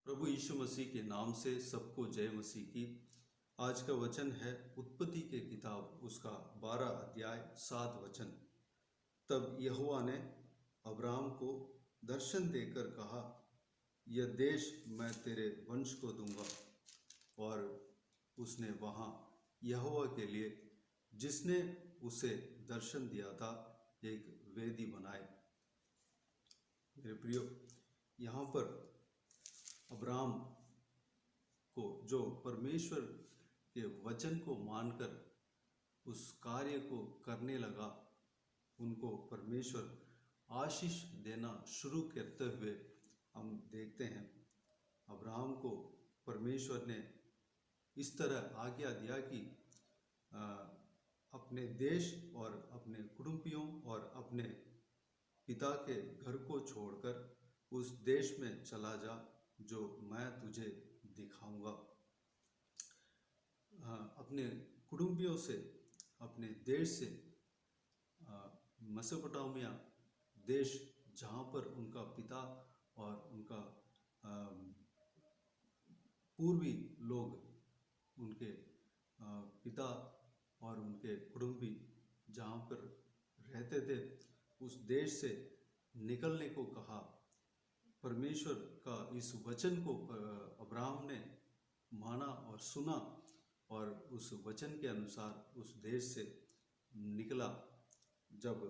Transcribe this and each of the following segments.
प्रभु यीशु मसीह के नाम से सबको जय मसीह की। आज का वचन है उत्पत्ति के किताब उसका 12 अध्याय 7 वचन। तब यहोवा ने अब्राम को दर्शन देकर कहा, यह देश मैं तेरे वंश को दूंगा। और उसने वहाँ यहोवा के लिए, जिसने उसे दर्शन दिया था, एक वेदी बनाई। मेरे प्रियो, यहाँ पर अब्राम को जो परमेश्वर के वचन को मानकर उस कार्य को करने लगा, उनको परमेश्वर आशीष देना शुरू करते हुए हम देखते हैं। अब्राहम को परमेश्वर ने इस तरह आज्ञा दिया कि अपने देश और अपने कुटुंबियों और अपने पिता के घर को छोड़कर उस देश में चला जा जो मैं तुझे दिखाऊंगा। अपने कुटुंबियों से, अपने देश से, मेसोपोटामिया देश जहाँ पर उनका पिता और उनका पूर्वी लोग, उनके पिता और उनके कुटुंबी जहाँ पर रहते थे, उस देश से निकलने को कहा। परमेश्वर का इस वचन को अब्राहम ने माना और सुना और उस वचन के अनुसार उस देश से निकला। जब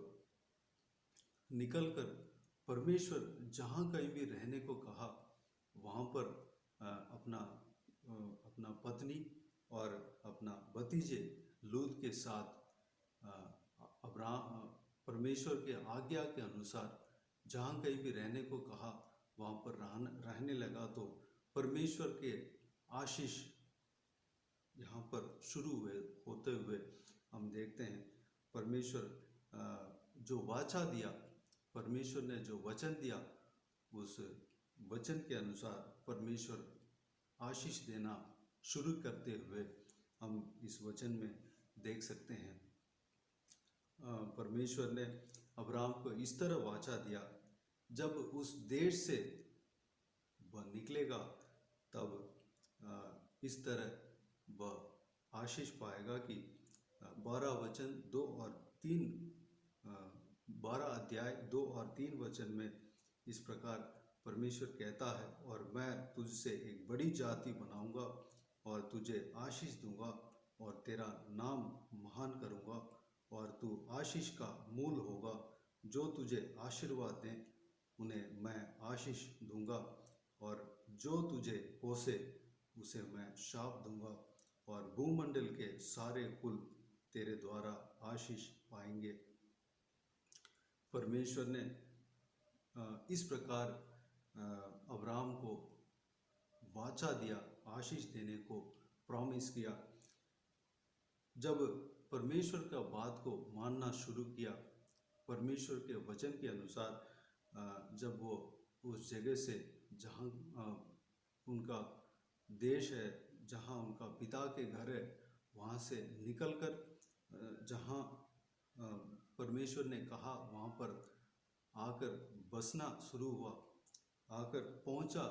निकलकर परमेश्वर जहाँ कहीं भी रहने को कहा, वहाँ पर अपना पत्नी और अपना भतीजे लूत के साथ अब्राहम परमेश्वर के आज्ञा के अनुसार जहाँ कहीं भी रहने को कहा, वहाँ पर रहने लगा। तो परमेश्वर के आशीष यहाँ पर शुरू होते हुए हम देखते हैं। परमेश्वर जो वाचा दिया, परमेश्वर ने जो वचन दिया, उस वचन के अनुसार परमेश्वर आशीष देना शुरू करते हुए हम इस वचन में देख सकते हैं। परमेश्वर ने अब्राहम को इस तरह वाचा दिया, जब उस देश से वह निकलेगा तब इस तरह वह आशीष पाएगा कि 12 अध्याय 2 और 3 वचन में इस प्रकार परमेश्वर कहता है, और मैं तुझसे एक बड़ी जाति बनाऊंगा और तुझे आशीष दूंगा और तेरा नाम महान करूंगा और तू आशीष का मूल होगा। जो तुझे आशीर्वाद दें उन्हें मैं आशीष दूंगा, और जो तुझे पोसे उसे मैं शाप दूंगा, और भूमंडल के सारे कुल तेरे द्वारा आशीष पाएंगे। परमेश्वर ने इस प्रकार अब्राहम को वाचा दिया, आशीष देने को प्रॉमिस किया। जब परमेश्वर का बात को मानना शुरू किया, परमेश्वर के वचन के अनुसार जब वो उस जगह से जहाँ उनका देश है, जहाँ उनका पिता के घर है, वहाँ से निकलकर जहाँ परमेश्वर ने कहा वहाँ पर आकर बसना शुरू हुआ, आकर पहुँचा,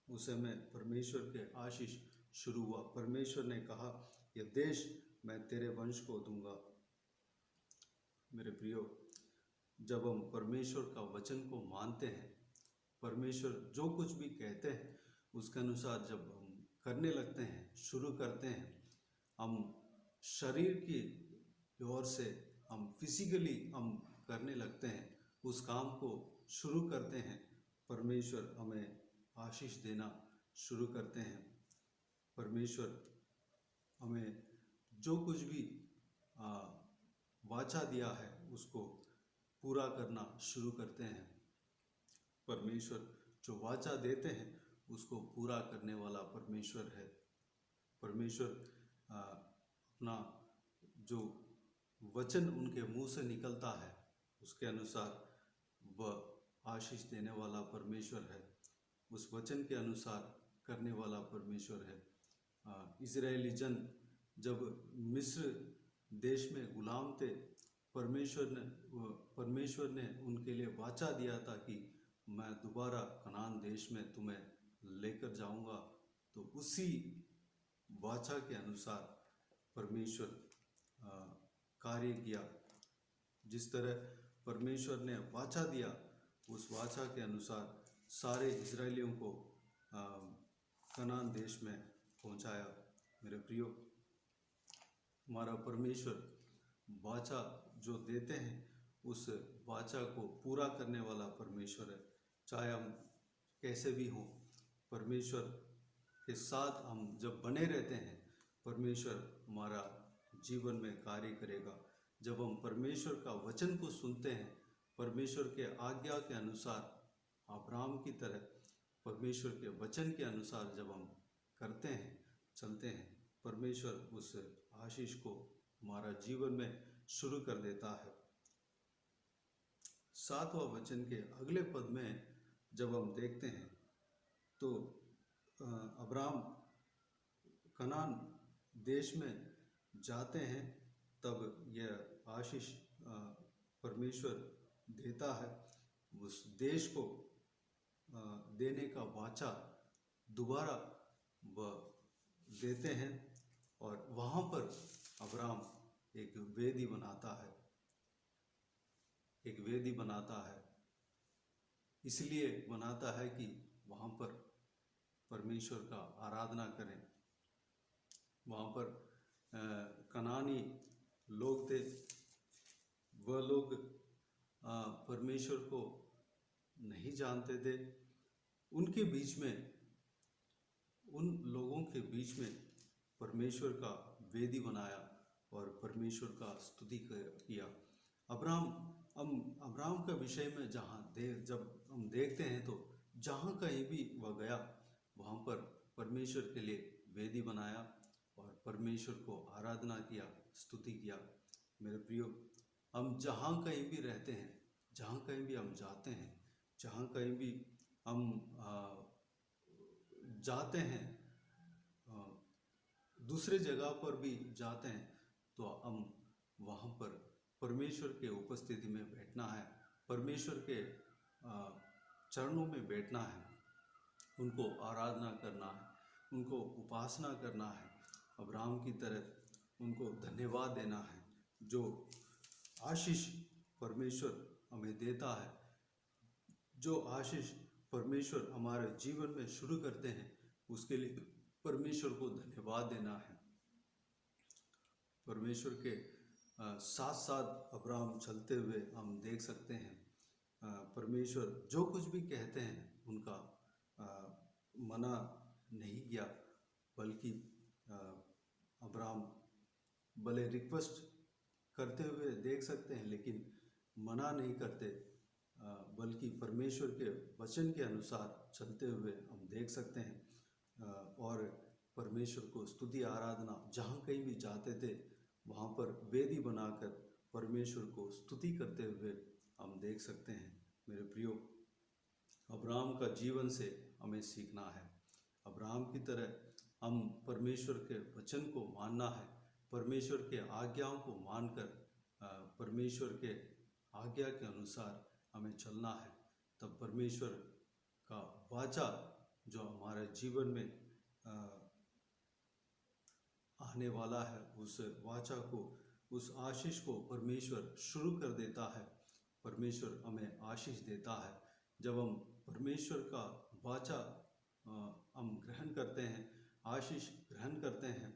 उस समय परमेश्वर के आशीष शुरू हुआ। परमेश्वर ने कहा, यह देश मैं तेरे वंश को दूंगा। मेरे प्रियो, जब हम परमेश्वर का वचन को मानते हैं, परमेश्वर जो कुछ भी कहते हैं उसके अनुसार जब हम करने लगते हैं, शुरू करते हैं, हम शरीर की ओर से हम फिजिकली हम करने लगते हैं, उस काम को शुरू करते हैं, परमेश्वर हमें आशीष देना शुरू करते हैं। परमेश्वर हमें जो कुछ भी वाचा दिया है उसको पूरा करना शुरू करते हैं। परमेश्वर जो वाचा देते हैं उसको पूरा करने वाला परमेश्वर है। परमेश्वर अपना जो वचन उनके मुंह से निकलता है उसके अनुसार वह आशीष देने वाला परमेश्वर है, उस वचन के अनुसार करने वाला परमेश्वर है। इजरायली जन जब मिस्र देश में गुलाम थे, परमेश्वर ने उनके लिए वाचा दिया था कि मैं दोबारा कनान देश में तुम्हें लेकर जाऊंगा, तो उसी वाचा के अनुसार परमेश्वर कार्य किया। जिस तरह परमेश्वर ने वाचा दिया, उस वाचा के अनुसार सारे इजरायलियों को कनान देश में पहुंचाया। मेरे प्रियो, हमारा परमेश्वर वाचा जो देते हैं, उस वाचा को पूरा करने वाला परमेश्वर है। चाहे हम कैसे भी हों, परमेश्वर के साथ हम जब बने रहते हैं, परमेश्वर हमारा जीवन में कार्य करेगा। जब हम परमेश्वर का वचन को सुनते हैं, परमेश्वर के आज्ञा के अनुसार, अब्राहम की तरह परमेश्वर के वचन के अनुसार जब हम करते हैं, चलते हैं, परमेश्वर उस आशीष को हमारा जीवन में शुरू कर देता है। 7वां वचन के अगले पद में जब हम देखते हैं, तो अब्राहम कनान देश में जाते हैं, तब यह आशीष परमेश्वर देता है। उस देश को देने का वाचा दोबारा वह देते हैं, और वहाँ पर अब्राहम एक वेदी बनाता है, एक वेदी बनाता है। इसलिए बनाता है कि वहाँ पर परमेश्वर का आराधना करें। वहाँ पर कनानी लोग थे, वह लोग परमेश्वर को नहीं जानते थे। उनके बीच में, उन लोगों के बीच में परमेश्वर का वेदी बनाया और परमेश्वर का स्तुति किया। अब्राहम का विषय में जब हम देखते हैं, तो जहाँ कहीं भी वह गया, वहाँ पर परमेश्वर के लिए वेदी बनाया और परमेश्वर को आराधना किया, स्तुति किया। मेरे प्रियो, हम जहाँ कहीं भी रहते हैं, जहाँ कहीं भी हम जाते हैं, जहाँ कहीं भी हम जाते हैं, दूसरे जगह पर भी जाते हैं, तो हम वहाँ पर परमेश्वर के उपस्थिति में बैठना है, परमेश्वर के चरणों में बैठना है, उनको आराधना करना है, उनको उपासना करना है, अब्राहम की तरह उनको धन्यवाद देना है। जो आशीष परमेश्वर हमें देता है, जो आशीष परमेश्वर हमारे जीवन में शुरू करते हैं, उसके लिए परमेश्वर को धन्यवाद देना है। परमेश्वर के साथ साथ अब्राहम चलते हुए हम देख सकते हैं, परमेश्वर जो कुछ भी कहते हैं उनका मना नहीं किया, बल्कि अब्राहम भले रिक्वेस्ट करते हुए देख सकते हैं, लेकिन मना नहीं करते, बल्कि परमेश्वर के वचन के अनुसार चलते हुए हम देख सकते हैं। और परमेश्वर को स्तुति आराधना, जहाँ कहीं भी जाते थे, वहाँ पर वेदी बनाकर परमेश्वर को स्तुति करते हुए हम देख सकते हैं। मेरे प्रियो, अब्राहम का जीवन से हमें सीखना है। अब्राहम की तरह हम परमेश्वर के वचन को मानना है, परमेश्वर के आज्ञाओं को मानकर परमेश्वर के आज्ञा के अनुसार हमें चलना है। तब परमेश्वर का वाचा जो हमारे जीवन में आने वाला है, उस वाचा को, उस आशीष को परमेश्वर शुरू कर देता है। परमेश्वर हमें आशीष देता है। जब हम परमेश्वर का वाचा हम ग्रहण करते हैं, आशीष ग्रहण करते हैं,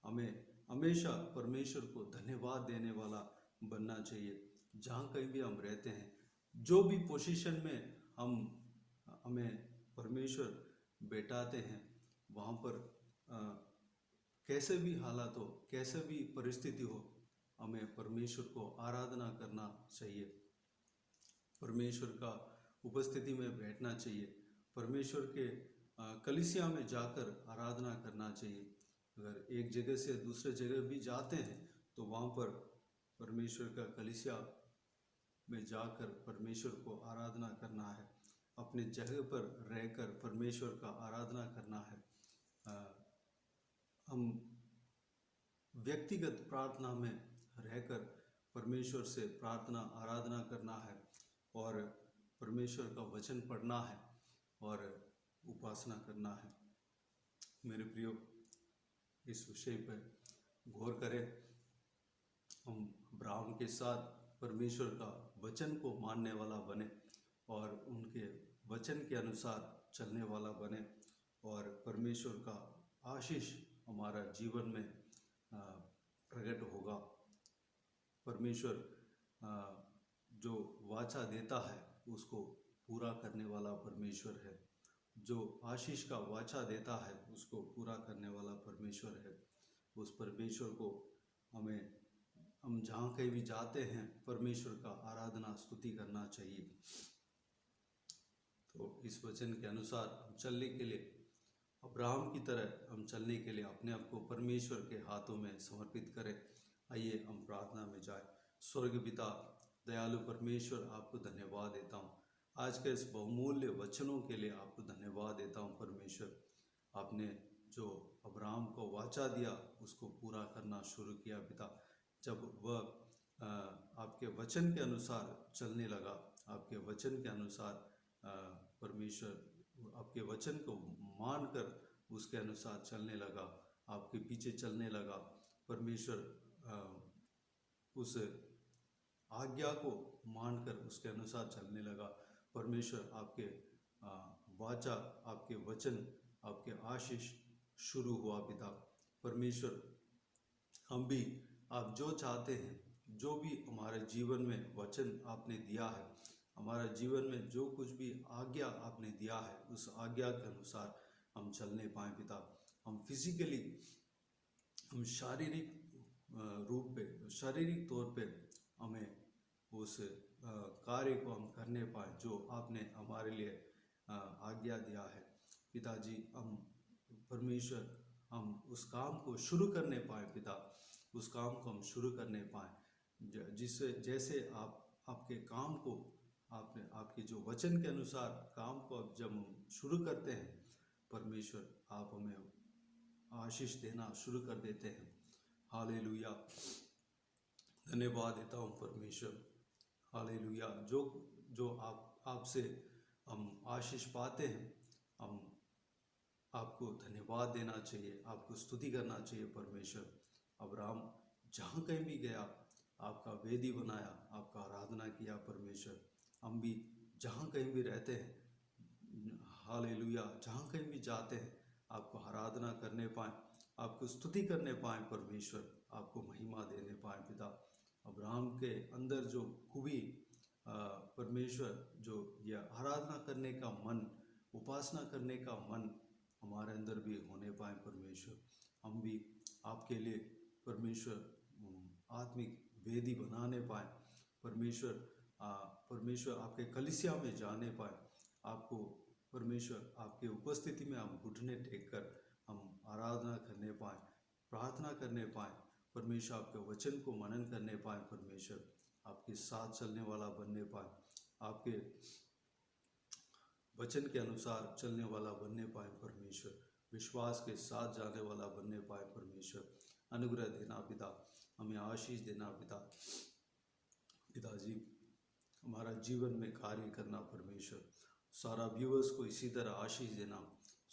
हमें हमेशा परमेश्वर को धन्यवाद देने वाला बनना चाहिए। जहाँ कहीं भी हम रहते हैं, जो भी पोजीशन में हमें परमेश्वर बैठाते हैं, वहाँ पर कैसे भी हालात हो, कैसे भी परिस्थिति हो, हमें परमेश्वर को आराधना करना चाहिए, परमेश्वर का उपस्थिति में बैठना चाहिए, परमेश्वर के कलीसिया में जाकर आराधना करना चाहिए। अगर एक जगह से दूसरे जगह भी जाते हैं, तो वहाँ पर परमेश्वर का कलीसिया में जाकर परमेश्वर को आराधना करना है, अपने जगह पर रहकर परमेश्वर का आराधना करना है। हम व्यक्तिगत प्रार्थना में रहकर परमेश्वर से प्रार्थना आराधना करना है, और परमेश्वर का वचन पढ़ना है और उपासना करना है। मेरे प्रियो, इस विषय पर गौर करें। हम अब्राहम के साथ परमेश्वर का वचन को मानने वाला बने और उनके वचन के अनुसार चलने वाला बने, और परमेश्वर का आशीष हमारा जीवन में प्रकट होगा। परमेश्वर जो वाचा देता है उसको पूरा करने वाला परमेश्वर है। जो आशीष का वाचा देता है उसको पूरा करने वाला परमेश्वर है। उस परमेश्वर को हम जहाँ कहीं भी जाते हैं परमेश्वर का आराधना स्तुति करना चाहिए। तो इस वचन के अनुसार हम चलने के लिए, अब्राहम की तरह हम चलने के लिए अपने आप को परमेश्वर के हाथों में समर्पित करें। आइए हम प्रार्थना में जाए। स्वर्ग पिता, दयालु परमेश्वर, आपको धन्यवाद देता हूँ आज के इस बहुमूल्य वचनों के लिए। आपको धन्यवाद देता हूँ परमेश्वर। आपने जो अब्राहम को वाचा दिया उसको पूरा करना शुरू किया पिता। जब वह आपके वचन के अनुसार चलने लगा, आपके वचन के अनुसार परमेश्वर आपके वचन को मानकर उसके अनुसार चलने लगा, आपके पीछे चलने लगा। परमेश्वर उस आज्ञा को मानकर उसके अनुसार चलने लगा। परमेश्वर आपके वाचा, आपके वचन, आपके आशीष शुरू हुआ पिता। परमेश्वर, हम भी आप जो चाहते हैं, जो भी हमारे जीवन में वचन आपने दिया है, हमारे जीवन में जो कुछ भी आज्ञा आपने दिया है उस आज्ञा के अनुसार हम चलने पाएँ पिता। हम फिजिकली, हम शारीरिक रूप पे, शारीरिक तौर पे हमें उस कार्य को हम करने पाएँ जो आपने हमारे लिए आज्ञा दिया है पिताजी। हम परमेश्वर, हम उस काम को शुरू करने पाएँ पिता, उस काम को हम शुरू करने पाएँ जिससे, जैसे आपके काम को आपने, आपके जो वचन के अनुसार काम को अब जब हम शुरू करते हैं परमेश्वर, आप हमें आशीष देना शुरू कर देते हैं। हालेलुया, धन्यवाद देता हूँ परमेश्वर। हालेलुया, जो आपसे हम आशीष पाते हैं, हम आपको धन्यवाद देना चाहिए, आपको स्तुति करना चाहिए परमेश्वर। अब्राहम जहाँ कहीं भी गया आपका वेदी बनाया, आपका आराधना किया परमेश्वर। हम भी जहाँ कहीं भी रहते हैं, हालेलुया, जहाँ कहीं भी जाते हैं आपको आराधना करने पाएँ, आपको स्तुति करने पाएँ परमेश्वर, आपको महिमा देने पाएँ पिता। अब्राहम के अंदर जो खूबी परमेश्वर, जो यह आराधना करने का मन, उपासना करने का मन हमारे अंदर भी होने पाए परमेश्वर। हम भी आपके लिए परमेश्वर आत्मिक वेदी बनाने पाए परमेश्वर। परमेश्वर आपके कलीसिया में जाने पाए, आपको परमेश्वर आपके उपस्थिति में हम घुटने टेक कर हम आराधना करने पाए, प्रार्थना करने पाए परमेश्वर। आपके वचन को मनन करने पाए परमेश्वर, आपके साथ चलने वाला बनने पाए, आपके वचन के अनुसार चलने वाला बनने पाए परमेश्वर, विश्वास के साथ जाने वाला बनने पाए परमेश्वर। अनुग्रह देना पिता, हमें आशीष देना पिता। पिताजी, हमारा जीवन में कार्य करना परमेश्वर। सारा व्यूअर्स को इसी तरह आशीष देना,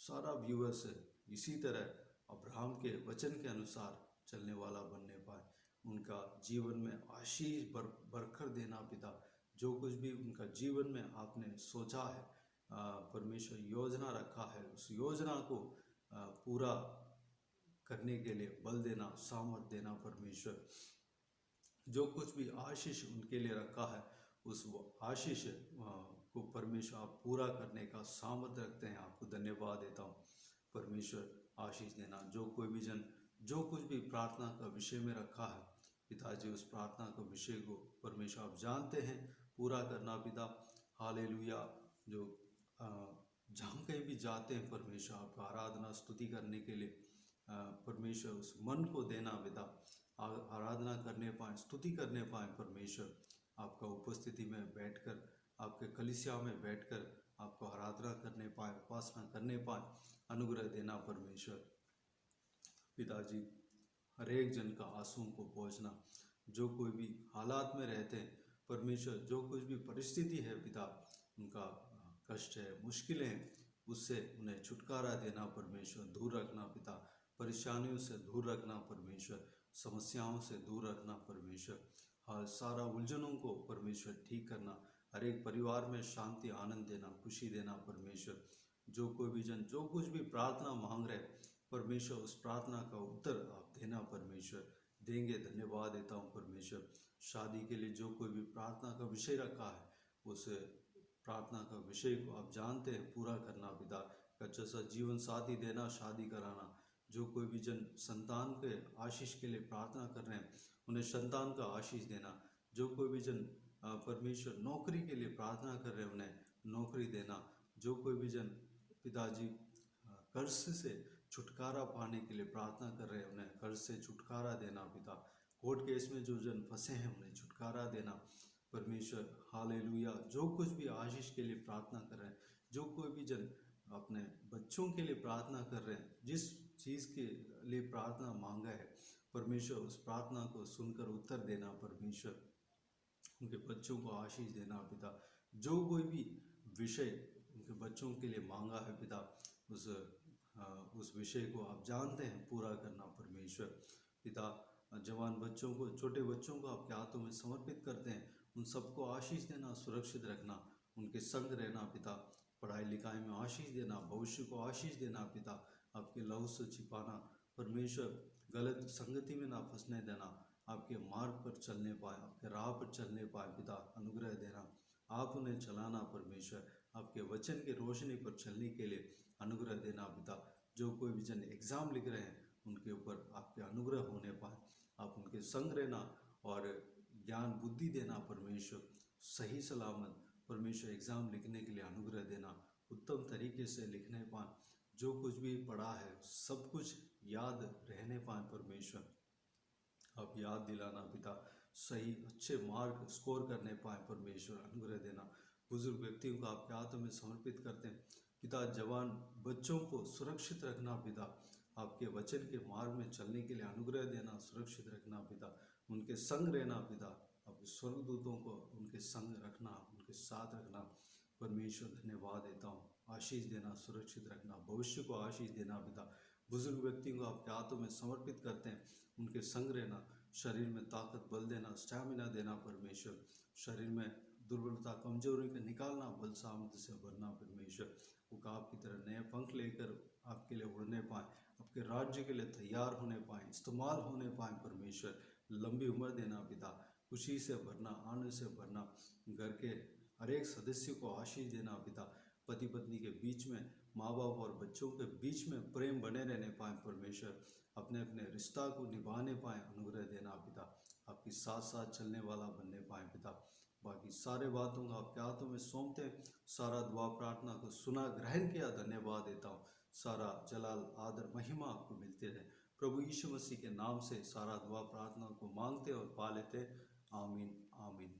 सारा व्यूअर्स इसी तरह अब्राहम के वचन के अनुसार चलने वाला बनने पाए, उनका जीवन में आशीष बरकर देना पिता। जो कुछ भी उनका जीवन में आपने सोचा है परमेश्वर, योजना रखा है, उस योजना को पूरा करने के लिए बल देना, सामर्थ देना परमेश्वर। जो कुछ भी आशीष उनके लिए रखा है उस आशीष को परमेश्वर आप पूरा करने का सामर्थ रखते हैं। आपको धन्यवाद देता हूँ परमेश्वर, आशीष देना। जो कोई भी जन जो कुछ भी प्रार्थना का विषय में रखा है पिताजी, उस प्रार्थना का विषय को परमेश्वर आप जानते हैं, पूरा करना पिता। हालेलुया, जो जहाँ कहीं भी जाते हैं परमेश्वर आपका आराधना स्तुति करने के लिए परमेश्वर, उस मन को देना पिता, आराधना करने पाएँ, स्तुति करने पाएँ परमेश्वर। आपका उपस्थिति में बैठकर, आपके कलीसिया में बैठकर आपको आराधना करने पाएँ, उपासना करने पाएँ, अनुग्रह देना परमेश्वर। पिताजी, हर एक जन का आंसुओं को पहुँचना, जो कोई भी हालात में रहते हैं परमेश्वर, जो कुछ भी परिस्थिति है पिता, उनका कष्ट है, मुश्किलें हैं उससे उन्हें छुटकारा देना परमेश्वर, दूर रखना पिता, परेशानियों से दूर रखना परमेश्वर, समस्याओं से दूर रखना परमेश्वर, हर सारा उलझनों को परमेश्वर ठीक करना, हर एक परिवार में शांति आनंद देना, खुशी देना परमेश्वर। जो कोई भी जन जो कुछ भी प्रार्थना मांग रहे परमेश्वर, उस प्रार्थना का उत्तर आप देना परमेश्वर, देंगे। धन्यवाद देता हूँ परमेश्वर। शादी के लिए जो कोई भी प्रार्थना का विषय रखा है, उस प्रार्थना का विषय को आप जानते हैं, पूरा करना पिता। अच्छा सा जीवन साथी देना, शादी कराना। जो कोई भी जन संतान के आशीष के लिए प्रार्थना कर रहे हैं, उन्हें संतान का आशीष देना। जो कोई भी जन परमेश्वर नौकरी के लिए प्रार्थना कर रहे हैं, उन्हें नौकरी देना। जो कोई भी जन पिताजी कर्ज से छुटकारा पाने के लिए प्रार्थना कर रहे हैं, उन्हें कर्ज से छुटकारा देना पिता। कोर्ट केस में जो जन फंसे हैं, उन्हें छुटकारा देना परमेश्वर। हालेलुया। जो कुछ भी आशीष के लिए प्रार्थना कर रहे हैं, जो कोई भी जन अपने बच्चों के लिए प्रार्थना कर रहे हैं, जिस चीज़ के लिए प्रार्थना मांगा है परमेश्वर, उस प्रार्थना को सुनकर उत्तर देना परमेश्वर, उनके बच्चों को आशीष देना पिता। जो कोई भी विषय उनके बच्चों के लिए मांगा है पिता, उस विषय को आप जानते हैं, पूरा करना परमेश्वर पिता। जवान बच्चों को, छोटे बच्चों को आपके हाथों में समर्पित करते हैं, उन सबको आशीष देना, सुरक्षित रखना, उनके संग रहना पिता। पढ़ाई लिखाई में आशीष देना, भविष्य को आशीष देना पिता। आपके लहू से छिपाना परमेश्वर, गलत संगति में ना फंसने देना, आपके मार्ग पर चलने पाए, आपके राह पर चलने पाए पिता, अनुग्रह देना। आप उन्हें चलाना परमेश्वर, आपके वचन की रोशनी पर चलने के लिए अनुग्रह देना पिता। जो कोई भी जन एग्ज़ाम लिख रहे हैं, उनके ऊपर आपके अनुग्रह होने पाए, आप उनके संग रहना और ज्ञान बुद्धि देना परमेश्वर। सही सलामत परमेश्वर एग्ज़ाम लिखने के लिए अनुग्रह देना, उत्तम तरीके से लिखने पाए, जो कुछ भी पढ़ा है सब कुछ याद रहने पाए परमेश्वर, आप याद दिलाना पिता। सही अच्छे मार्क स्कोर करने पाए परमेश्वर, अनुग्रह देना। बुजुर्ग व्यक्तियों को आपके हाथों में समर्पित करते हैं पिता। जवान बच्चों को सुरक्षित रखना पिता, आपके वचन के मार्ग में चलने के लिए अनुग्रह देना, सुरक्षित रखना पिता, उनके संग रहना पिता। आपके स्वर्गदूतों को उनके संग रखना, उनके साथ रखना परमेश्वर। धन्यवाद देता हूँ। आशीष देना, सुरक्षित रखना, भविष्य को आशीष देना पिता। बुजुर्ग व्यक्तियों को आपके हाथों में समर्पित करते हैं, उनके संग रहना, शरीर में ताकत बल देना, स्टैमिना देना परमेश्वर। शरीर में दुर्बलता कमजोरी को निकालना, बल सामर्थ्य से भरना परमेश्वर। वो आपकी तरह नए पंख लेकर आपके लिए उड़ने पाए, आपके राज्य के लिए तैयार होने पाए, इस्तेमाल होने पाए परमेश्वर। लंबी उम्र देना पिता, खुशी से भरना, आनंद से भरना, घर के हर एक सदस्य को आशीष देना पिता। पति पत्नी के बीच में, माँ बाप और बच्चों के बीच में प्रेम बने रहने पाए परमेश्वर। अपने अपने रिश्ता को निभाने पाए, अनुग्रह देना पिता। आपके साथ साथ चलने वाला बनने पाए पिता। बाकी सारे बातों को आपके हाथों में सौंपते हैं। सारा दुआ प्रार्थना को सुना, ग्रहण किया, धन्यवाद देता हूँ। सारा जलाल आदर महिमा आपको मिलते रहे। प्रभु यीशु मसीह के नाम से सारा दुआ प्रार्थना को मांगते और पा लेते। आमीन आमीन।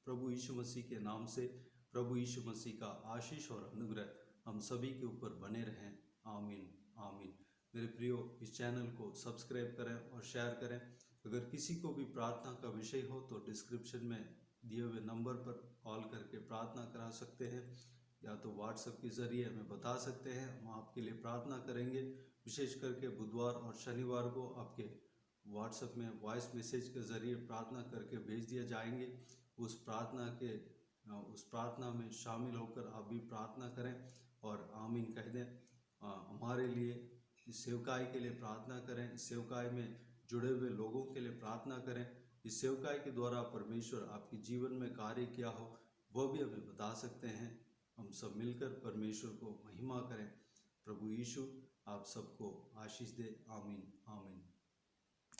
प्रभु यीशु मसीह के नाम से प्रभु यीशु मसीह का आशीष और अनुग्रह हम सभी के ऊपर बने रहें। आमीन आमीन। मेरे प्रियो, इस चैनल को सब्सक्राइब करें और शेयर करें। अगर किसी को भी प्रार्थना का विषय हो तो डिस्क्रिप्शन में दिए हुए नंबर पर कॉल करके प्रार्थना करा सकते हैं, या तो व्हाट्सएप के ज़रिए हमें बता सकते हैं, हम आपके लिए प्रार्थना करेंगे। विशेष करके बुधवार और शनिवार को आपके व्हाट्सएप में वॉइस मैसेज के ज़रिए प्रार्थना करके भेज दिया जाएंगे। उस प्रार्थना में शामिल होकर आप भी प्रार्थना करें और आमीन कह दें। हमारे लिए इस सेवकाई के लिए प्रार्थना करें, इस सेवकाई में जुड़े हुए लोगों के लिए प्रार्थना करें। इस सेवकाई के द्वारा परमेश्वर आपके जीवन में कार्य किया हो वह भी हमें बता सकते हैं। हम सब मिलकर परमेश्वर को महिमा करें। प्रभु यीशु आप सबको आशीष दे। आमीन आमीन।